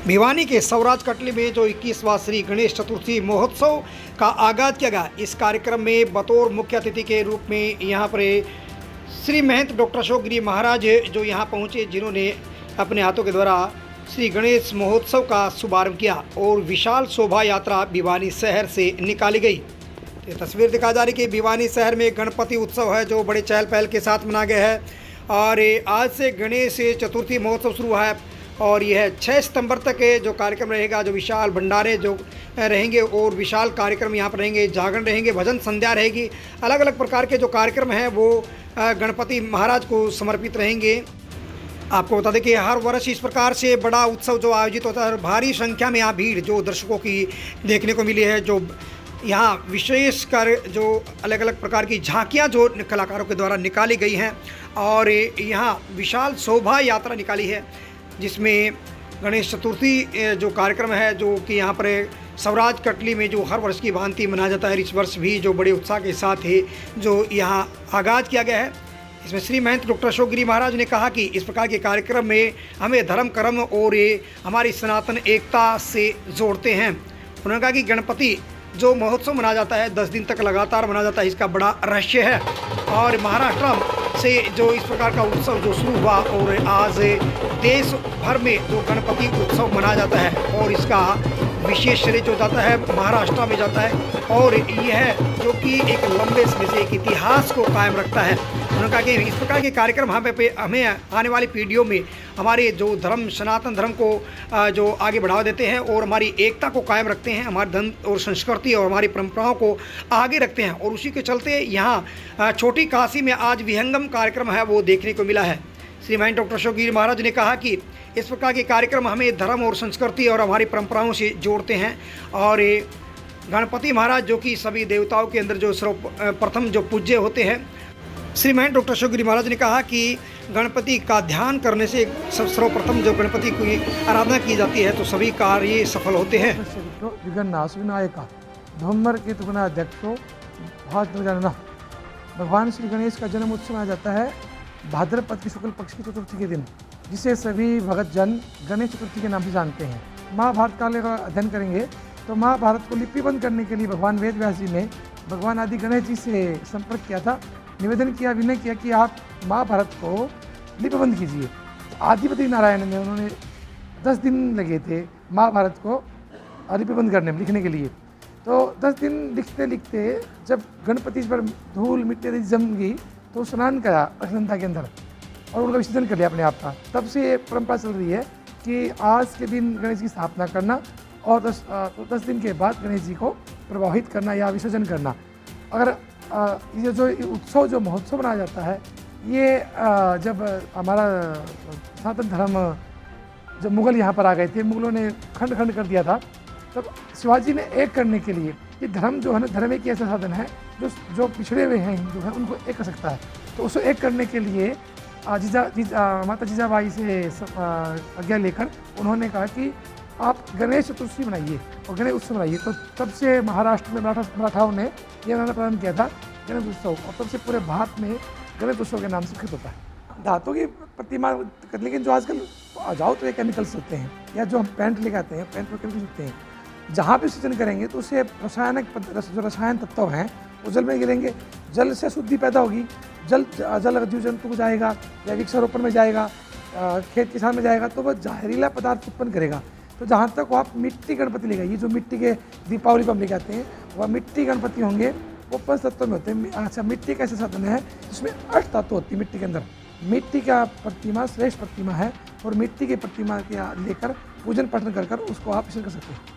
भिवानी के सवराज कटली में जो 21वां श्री गणेश चतुर्थी महोत्सव का आगाज किया गया, इस कार्यक्रम में बतौर मुख्य अतिथि के रूप में यहाँ पर श्री महंत डॉक्टर अशोक गिरी महाराज जो यहाँ पहुँचे, जिन्होंने अपने हाथों के द्वारा श्री गणेश महोत्सव का शुभारंभ किया और विशाल शोभा यात्रा भिवानी शहर से निकाली गई। ये तस्वीर दिखा जा रही कि भिवानी शहर में गणपति उत्सव है जो बड़े चहल पहल के साथ मनाया गया है और आज से गणेश चतुर्थी महोत्सव शुरू हुआ है और यह 6 सितंबर तक जो कार्यक्रम रहेगा, जो विशाल भंडारे जो रहेंगे और विशाल कार्यक्रम यहाँ पर रहेंगे, जागरण रहेंगे, भजन संध्या रहेगी, अलग अलग प्रकार के जो कार्यक्रम हैं वो गणपति महाराज को समर्पित रहेंगे। आपको बता दें कि हर वर्ष इस प्रकार से बड़ा उत्सव जो आयोजित होता है, भारी संख्या में यहाँ भीड़ जो दर्शकों की देखने को मिली है। जो यहाँ विशेषकर जो अलग अलग प्रकार की झांकियाँ जो कलाकारों के द्वारा निकाली गई हैं और यहाँ विशाल शोभा यात्रा निकाली है, जिसमें गणेश चतुर्थी जो कार्यक्रम है जो कि यहाँ पर सवराज कटली में जो हर वर्ष की भांति मनाया जाता है, इस वर्ष भी जो बड़े उत्साह के साथ ही जो यहाँ आगाज़ किया गया है। इसमें श्री महंत डॉक्टर अशोक गिरी महाराज ने कहा कि इस प्रकार के कार्यक्रम में हमें धर्म कर्म और ये हमारी सनातन एकता से जोड़ते हैं। उन्होंने कहा कि गणपति जो महोत्सव मनाया जाता है 10 दिन तक लगातार मनाया जाता है, इसका बड़ा रहस्य है और महाराष्ट्र से जो इस प्रकार का उत्सव जो शुरू हुआ और आज देश भर में जो गणपति उत्सव मनाया जाता है और इसका विशेष श्रेय जो जाता है महाराष्ट्र में जाता है और यह जो कि एक लंबे समय से एक इतिहास को कायम रखता है। उन्होंने कहा कि इस प्रकार के कार्यक्रम हमें आने वाली पीढ़ियों में हमारे जो धर्म सनातन धर्म को जो आगे बढ़ावा देते हैं और हमारी एकता को कायम रखते हैं, हमारे धर्म और संस्कृति और हमारी परंपराओं को आगे रखते हैं और उसी के चलते यहाँ छोटी काशी में आज विहंगम कार्यक्रम है वो देखने को मिला है। श्री महंत डॉक्टर अशोक गिरी महाराज ने कहा कि इस प्रकार के कार्यक्रम हमें धर्म और संस्कृति और हमारी परंपराओं से जोड़ते हैं और गणपति महाराज जो कि सभी देवताओं के अंदर जो सर्वप्रथम जो पूज्य होते हैं। श्री महंत डॉक्टर अशोक गिरी महाराज ने कहा कि गणपति का ध्यान करने से सर्वप्रथम जो गणपति की आराधना की जाती है तो सभी कार्य सफल होते हैं। विघ्नाश विनायक धम्मर के तुगनाध्यक्षो भाजन भगवान श्री गणेश का जन्म उत्सव मनाया जाता है भाद्रपद की शुक्ल पक्ष की चतुर्थी के दिन, जिसे सभी भगत जन गणेश चतुर्थी के नाम से जानते हैं। महाभारत काल का अध्ययन करेंगे तो महाभारत को लिपिबंद करने के लिए भगवान वेद व्यास जी ने भगवान आदि गणेश जी से संपर्क किया था, निवेदन किया, विनय किया कि आप महाभारत को लिपिबंद कीजिए। आदिपति नारायण ने उन्होंने 10 दिन लगे थे महाभारत को लिपिबंद करने में, लिखने के लिए। तो 10 दिन लिखते लिखते जब गणपति पर धूल मिट्टी जम गई तो स्नान करा अलकनंदा के अंदर और उनका विसर्जन कर लिया अपने आप का। तब से ये परंपरा चल रही है कि आज के दिन गणेश की स्थापना करना और 10 दिन के बाद गणेश जी को प्रवाहित करना या विसर्जन करना। अगर ये जो उत्सव जो महोत्सव मनाया जाता है, ये जब हमारा सनातन धर्म जब मुग़ल यहाँ पर आ गए थे, मुग़लों ने खंड खंड कर दिया था, तब शिवाजी ने एक करने के लिए कि धर्म जो है ना, धर्म एक ऐसा साधन है जो पिछड़े हुए हैं हिंदू हैं उनको एक कर सकता है। तो उसको एक करने के लिए माता जीजाबाई से आज्ञा लेकर उन्होंने कहा कि आप गणेश चतुर्थी बनाइए और गणेश उत्सव बनाइए। तो तब से महाराष्ट्र में मराठाओं ने यह नारा प्रारंभ किया था गणेश उत्सव और तब से पूरे भारत में गणेश उत्सव के नाम से प्रसिद्ध होता है। धातु की प्रतिमा, लेकिन जो आजकल जाओ तो ये केमिकल्स होते हैं या जो हम पेंट लेके आते हैं, पेंट पर केमिकल्स होते हैं, जहाँ भी विसर्जन करेंगे तो उससे जो रसायन तत्व हैं वो जल में गिरेंगे, जल से शुद्धि पैदा होगी, जल जीव जंतु को जाएगा या वृक्षारोपण में जाएगा, खेत किसान में जाएगा तो वह जहरीला पदार्थ उत्पन्न करेगा। तो जहाँ तक आप मिट्टी गणपति ले गए, जो मिट्टी के दीपावली पर हम लेके आते हैं वह मिट्टी गणपति होंगे, वो 5 तत्वों में होते हैं। अच्छा, मिट्टी का ऐसा साधन है जिसमें 8 तत्व होती है मिट्टी के अंदर। मिट्टी का प्रतिमा श्रेष्ठ प्रतिमा है और मिट्टी की प्रतिमा के लेकर पूजन पाठन कर उसको आप विसर्जन कर सकते हैं।